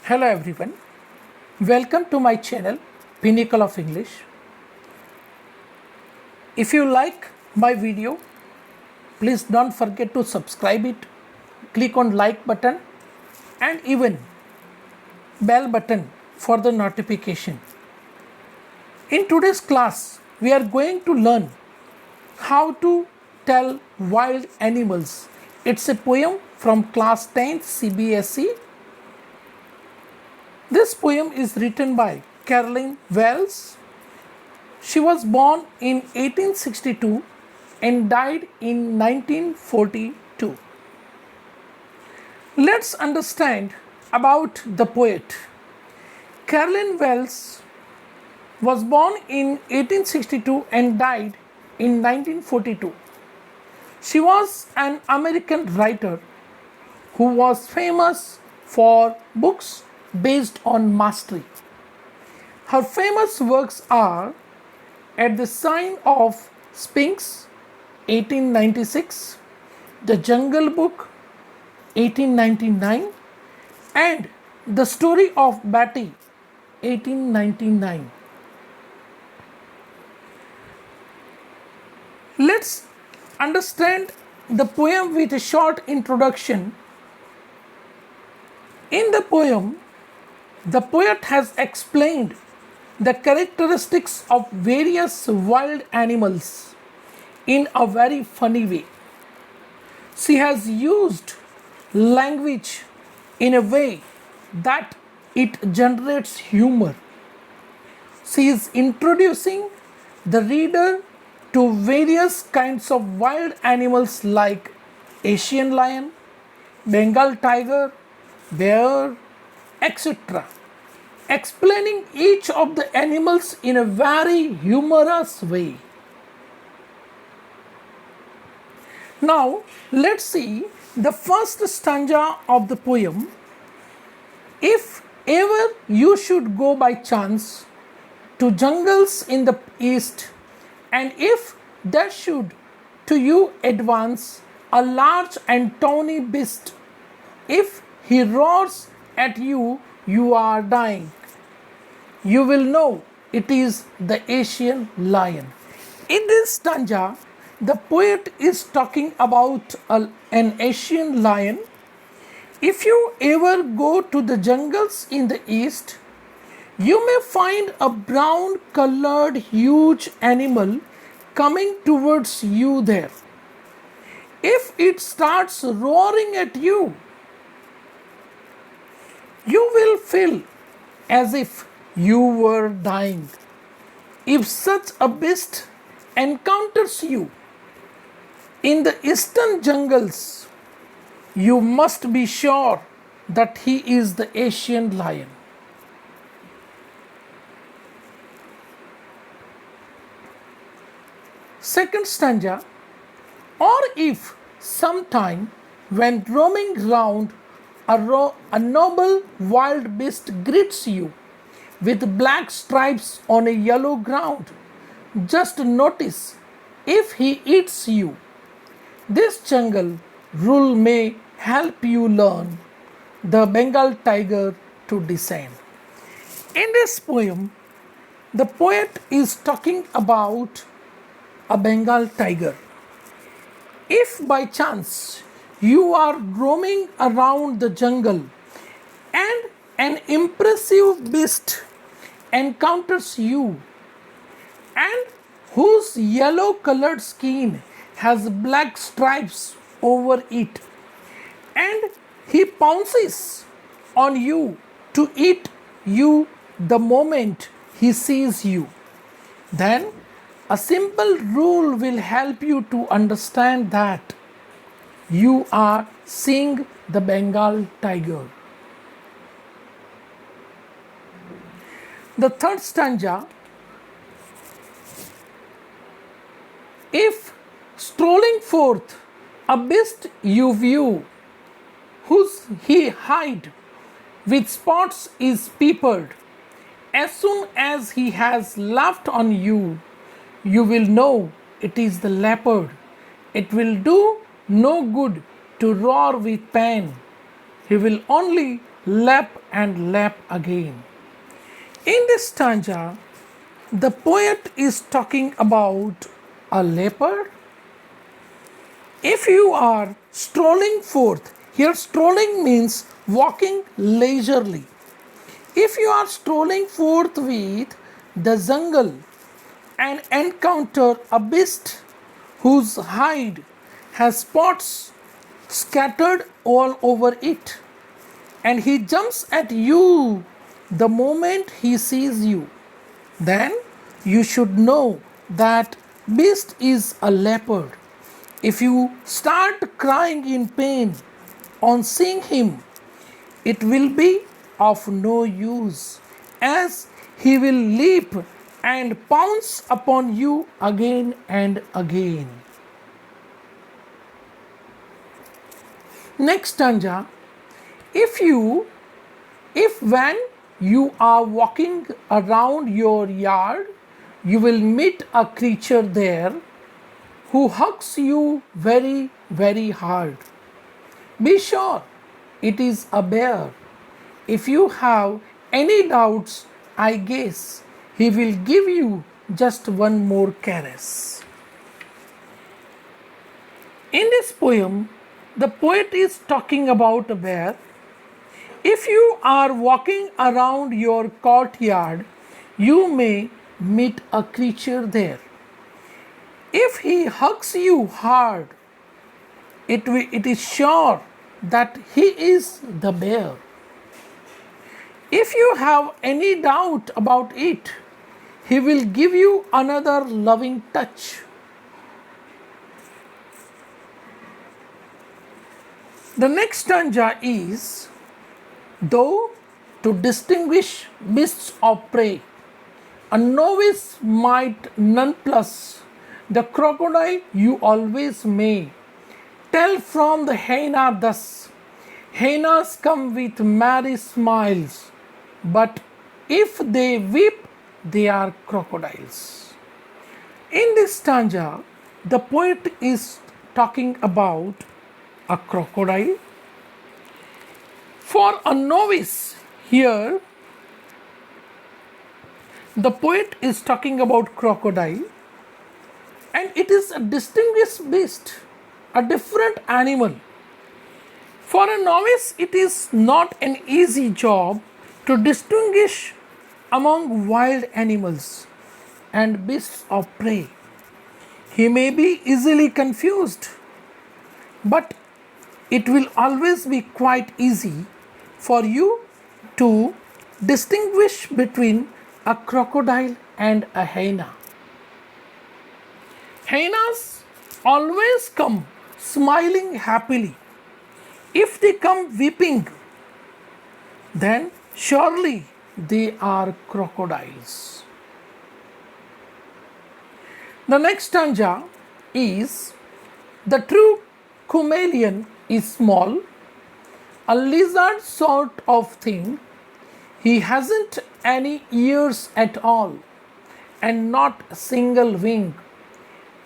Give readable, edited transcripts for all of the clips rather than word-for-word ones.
Hello everyone, welcome to my channel Pinnacle of English. If you like my video, please don't forget to subscribe it, click on like button and even bell button for the notification. In today's class, we are going to learn how to tell wild animals. It's a poem from class 10th CBSE. This poem is written by Caroline Wells. She was born in 1862 and died in 1942. Let's understand about the poet. Caroline Wells was born in 1862 and died in 1942. She was an American writer who was famous for books based on mastery. Her famous works are At the Sign of Sphinx, 1896, The Jungle Book, 1899, and The Story of Batty, 1899. Let's understand the poem with a short introduction. In the poem, the poet has explained the characteristics of various wild animals in a very funny way. She has used language in a way that it generates humor. She is introducing the reader to various kinds of wild animals like Asian lion, Bengal tiger, bear, etc., explaining each of the animals in a very humorous way. Now, let's see the first stanza of the poem. If ever you should go by chance to jungles in the east, and if there should to you advance a large and tawny beast, if he roars at you, you are dying, you will know it is the Asian lion. In this stanza, the poet is talking about an Asian lion. If you ever go to the jungles in the east, you may find a brown colored huge animal coming towards you there. If it starts roaring at you, you will feel as if you were dying. If such a beast encounters you in the eastern jungles, you must be sure that he is the Asian lion. Second stanza, or if sometime when roaming round a noble wild beast greets you with black stripes on a yellow ground, just notice if he eats you. This jungle rule may help you learn the Bengal tiger to descend. In this poem, the poet is talking about a Bengal tiger. If by chance you are roaming around the jungle and an impressive beast encounters you and whose yellow colored skin has black stripes over it, and he pounces on you to eat you the moment he sees you, then a simple rule will help you to understand that you are seeing the Bengal tiger. The third stanza, if strolling forth a beast you view, whose he hide with spots is peopled, as soon as he has laughed on you, you will know it is the leopard. It will do no good to roar with pain. He will only lap and lap again. In this stanza, the poet is talking about a leopard. If you are strolling forth, here strolling means walking leisurely. If you are strolling forth with the jungle and encounter a beast whose hide has spots scattered all over it, and he jumps at you the moment he sees you, then you should know that beast is a leopard. If you start crying in pain on seeing him, it will be of no use, as he will leap and pounce upon you again and again. Next stanza, if when you are walking around your yard, you will meet a creature there who hugs you very, very hard. Be sure it is a bear. If you have any doubts, I guess he will give you just one more caress. In this poem, the poet is talking about a bear. If you are walking around your courtyard, you may meet a creature there. If he hugs you hard, it is sure that he is the bear. If you have any doubt about it, he will give you another loving touch. The next stanza is, though to distinguish beasts of prey, a novice might none plus the crocodile you always may. Tell from the hyena thus, hyenas come with merry smiles, but if they weep, they are crocodiles. In this stanza, the poet is talking about a crocodile. For a novice, here the poet is talking about crocodile, and it is a distinguished beast, a different animal. For a novice, it is not an easy job to distinguish among wild animals and beasts of prey. He may be easily confused, but it will always be quite easy for you to distinguish between a crocodile and a hyena. Hyenas always come smiling happily. If they come weeping, then surely they are crocodiles. The next stanza is, the true chameleon is small, a lizard sort of thing. He hasn't any ears at all and not a single wing.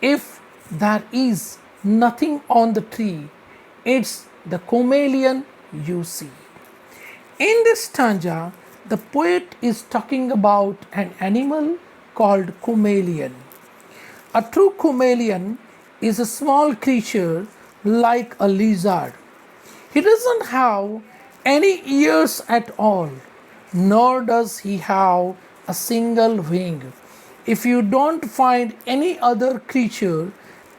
If there is nothing on the tree, it's the chameleon you see. In this stanza, the poet is talking about an animal called chameleon. A true chameleon is a small creature like a lizard. He doesn't have any ears at all, nor does he have a single wing. If you don't find any other creature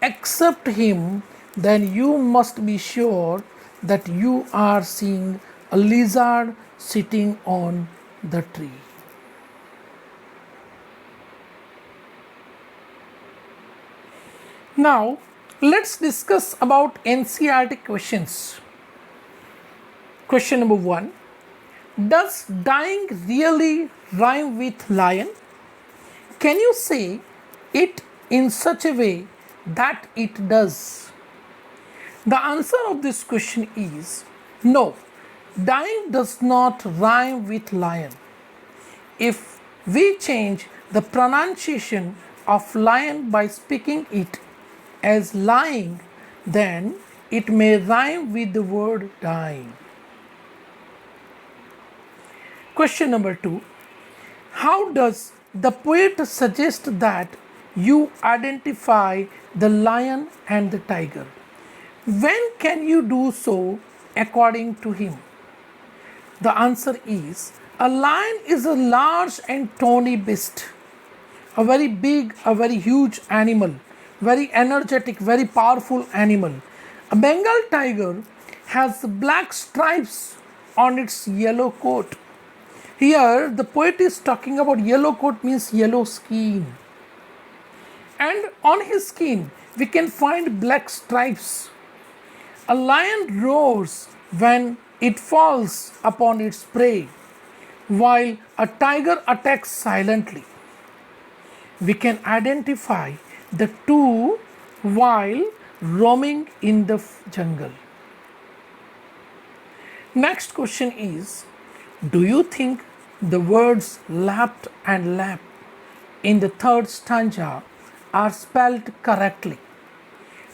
except him, then you must be sure that you are seeing a lizard sitting on the tree. Now, let's discuss about NCERT questions. Question number 1. Does dying really rhyme with lion? Can you say it in such a way that it does? The answer of this question is no. Dying does not rhyme with lion. If we change the pronunciation of lion by speaking it as lying, then it may rhyme with the word dying. Question number 2. How does the poet suggest that you identify the lion and the tiger? When can you do so according to him? The answer is a lion is a large and tawny beast, a very big, a very huge animal, very energetic, very powerful animal. A Bengal tiger has black stripes on its yellow coat. Here, the poet is talking about yellow coat means yellow skin. And on his skin, we can find black stripes. A lion roars when it falls upon its prey, while a tiger attacks silently. We can identify the two while roaming in the jungle. Next question is, do you think the words lapped and lap in the third stanza are spelled correctly?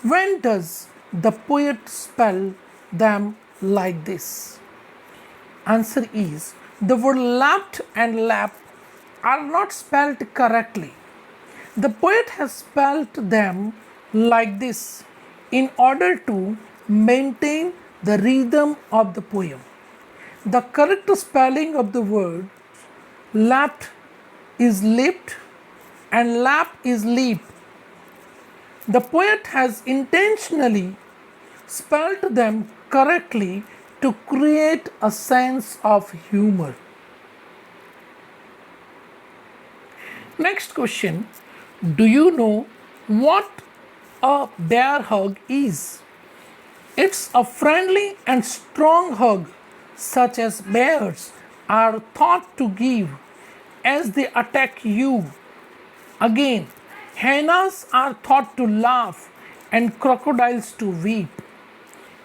When does the poet spell them like this? Answer is, the word lapped and lap are not spelled correctly. The poet has spelled them like this in order to maintain the rhythm of the poem. The correct spelling of the word lapped is lipped and lap is leap. The poet has intentionally spelled them correctly to create a sense of humor. Next question. Do you know what a bear hug is? It's a friendly and strong hug, such as bears are thought to give as they attack you. Again, hyenas are thought to laugh and crocodiles to weep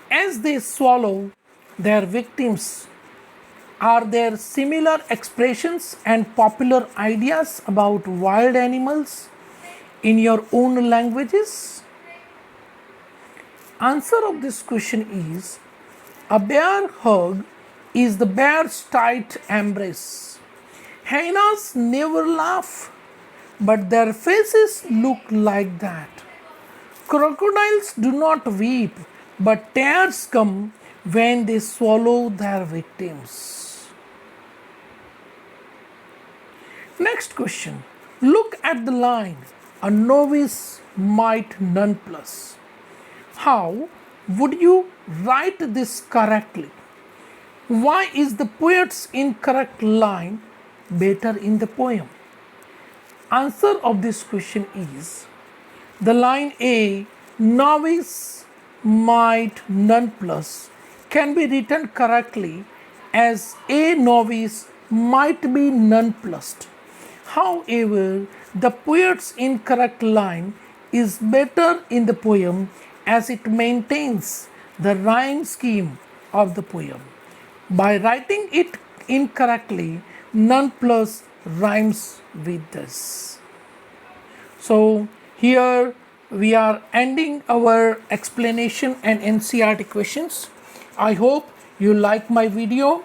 as they swallow their victims. Are there similar expressions and popular ideas about wild animals in your own languages? Answer of this question is, a bear hug is the bear's tight embrace. Hyenas never laugh, but their faces look like that. Crocodiles do not weep, but tears come when they swallow their victims. Next question. Look at the line, a novice might none plus. How would you write this correctly? Why is the poet's incorrect line better in the poem? Answer of this question is, the line A, novice might none plus, can be written correctly as a novice might be nonplussed. However, the poet's incorrect line is better in the poem as it maintains the rhyme scheme of the poem. By writing it incorrectly, none plus rhymes with this. So here we are ending our explanation and NCERT questions. I hope you like my video.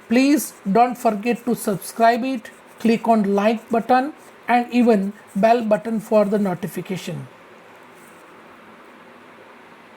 Please don't forget to subscribe it, click on like button and even bell button for the notification.